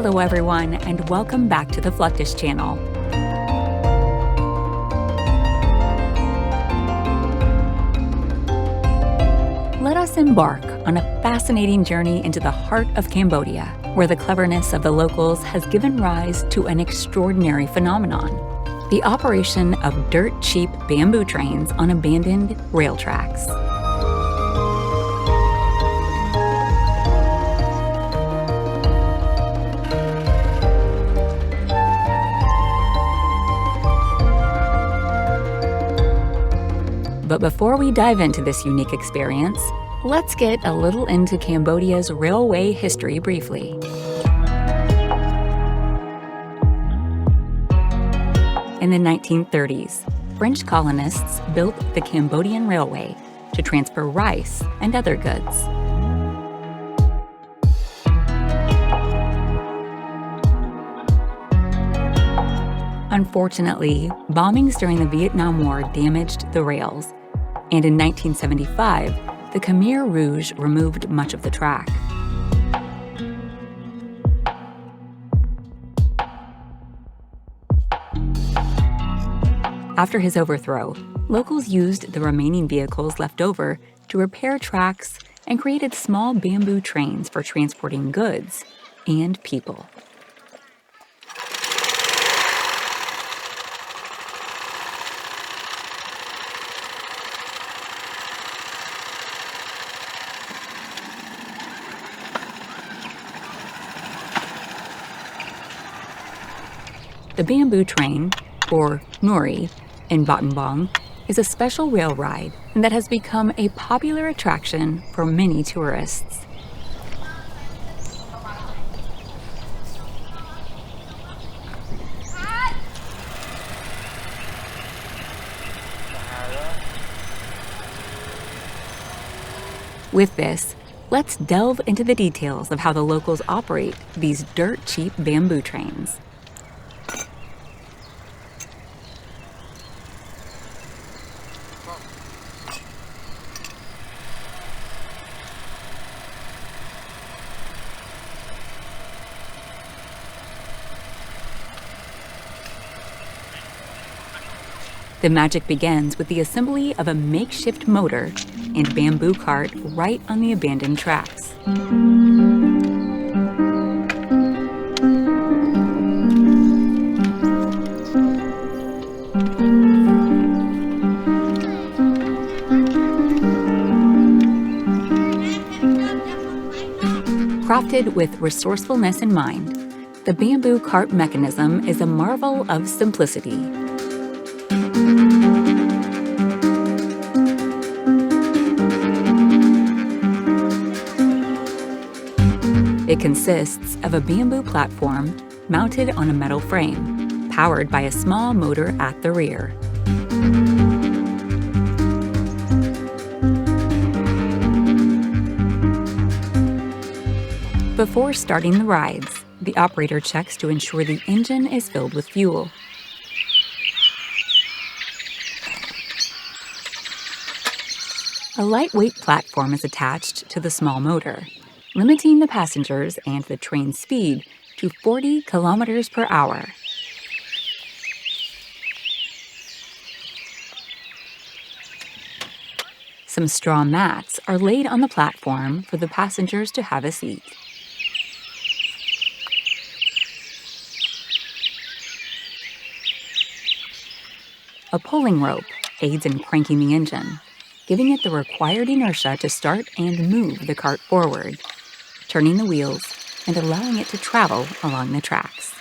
Hello everyone, and welcome back to the Fluctus Channel. Let us embark on a fascinating journey into the heart of Cambodia, where the cleverness of the locals has given rise to an extraordinary phenomenon: the operation of dirt-cheap bamboo trains on abandoned rail tracks. But before we dive into this unique experience, let's get a little into Cambodia's railway history briefly. In the 1930s, French colonists built the Cambodian Railway to transfer rice and other goods. Unfortunately, bombings during the Vietnam War damaged the rails, and in 1975, the Khmer Rouge removed much of the track. After his overthrow, locals used the remaining vehicles left over to repair tracks and created small bamboo trains for transporting goods and people. The bamboo train, or nori, in Battambang, is a special rail ride that has become a popular attraction for many tourists. With this, let's delve into the details of how the locals operate these dirt-cheap bamboo trains. The magic begins with the assembly of a makeshift motor and bamboo cart right on the abandoned tracks. Crafted with resourcefulness in mind, the bamboo cart mechanism is a marvel of simplicity. It consists of a bamboo platform mounted on a metal frame, powered by a small motor at the rear. Before starting the rides, the operator checks to ensure the engine is filled with fuel. A lightweight platform is attached to the small motor, limiting the passengers and the train's speed to 40 kilometers per hour. Some straw mats are laid on the platform for the passengers to have a seat. A pulling rope aids in cranking the engine, giving it the required inertia to start and move the cart forward, turning the wheels and allowing it to travel along the tracks.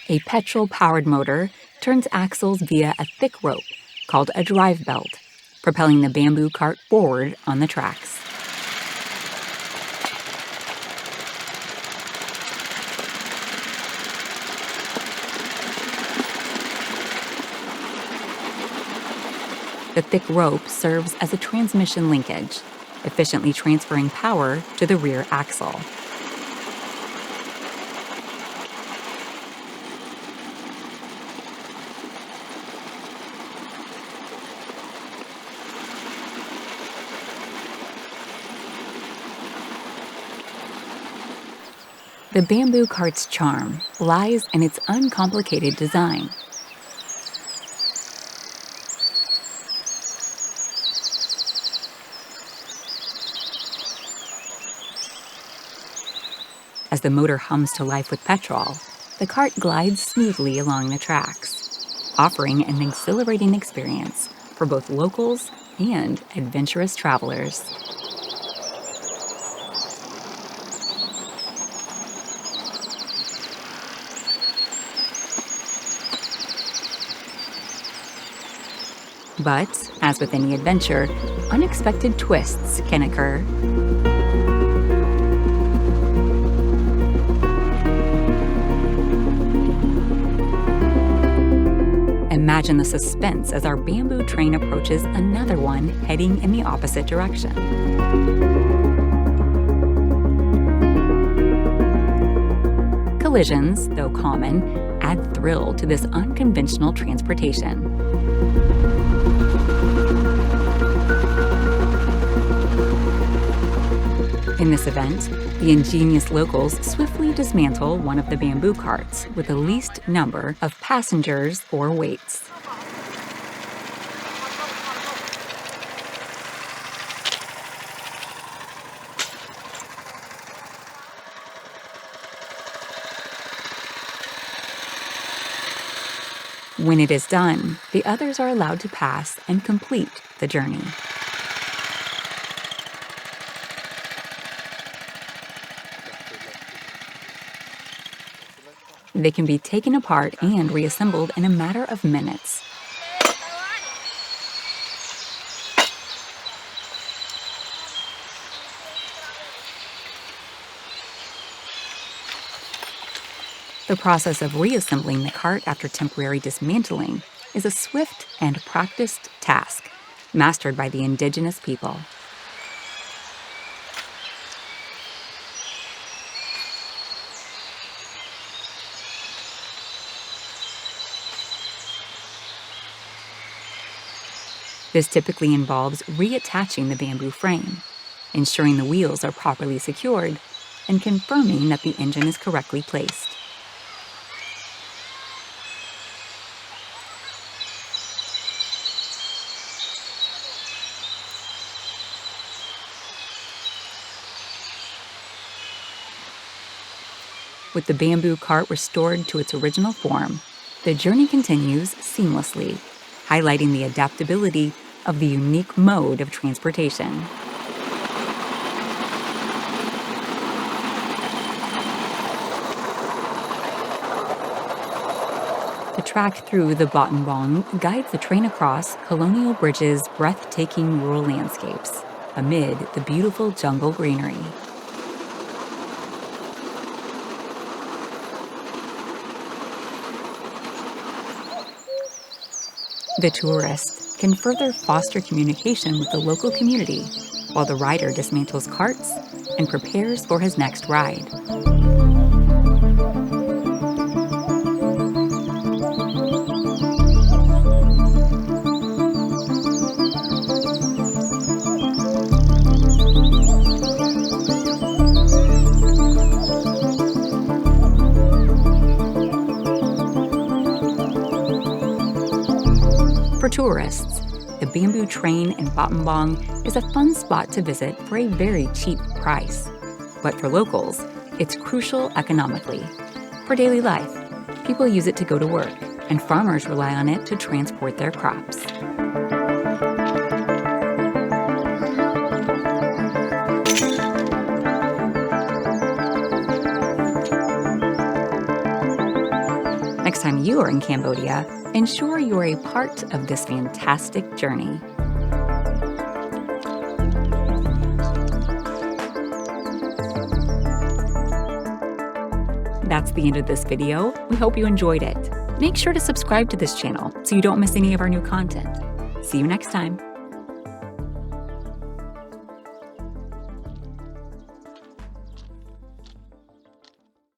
A petrol-powered motor turns axles via a thick rope called a drive belt, propelling the bamboo cart forward on the tracks. The thick rope serves as a transmission linkage, efficiently transferring power to the rear axle. The bamboo cart's charm lies in its uncomplicated design. As the motor hums to life with petrol, the cart glides smoothly along the tracks, offering an exhilarating experience for both locals and adventurous travelers. But, as with any adventure, unexpected twists can occur. Imagine the suspense as our bamboo train approaches another one heading in the opposite direction. Collisions, though common, add thrill to this unconventional transportation. In this event, the ingenious locals swiftly dismantle one of the bamboo carts with the least number of passengers or weights. When it is done, the others are allowed to pass and complete the journey. They can be taken apart and reassembled in a matter of minutes. The process of reassembling the cart after temporary dismantling is a swift and practiced task, mastered by the indigenous people. This typically involves reattaching the bamboo frame, ensuring the wheels are properly secured, and confirming that the engine is correctly placed. With the bamboo cart restored to its original form, the journey continues seamlessly, highlighting the adaptability of the unique mode of transportation. The track through the Battambang guides the train across Colonial Bridge's breathtaking rural landscapes, amid the beautiful jungle greenery. The tourist can further foster communication with the local community, while the rider dismantles carts and prepares for his next ride. For tourists, the bamboo train in Battambang is a fun spot to visit for a very cheap price. But for locals, it's crucial economically. For daily life, people use it to go to work, and farmers rely on it to transport their crops. Next time you are in Cambodia, ensure you are a part of this fantastic journey. That's the end of this video. We hope you enjoyed it. Make sure to subscribe to this channel so you don't miss any of our new content. See you next time.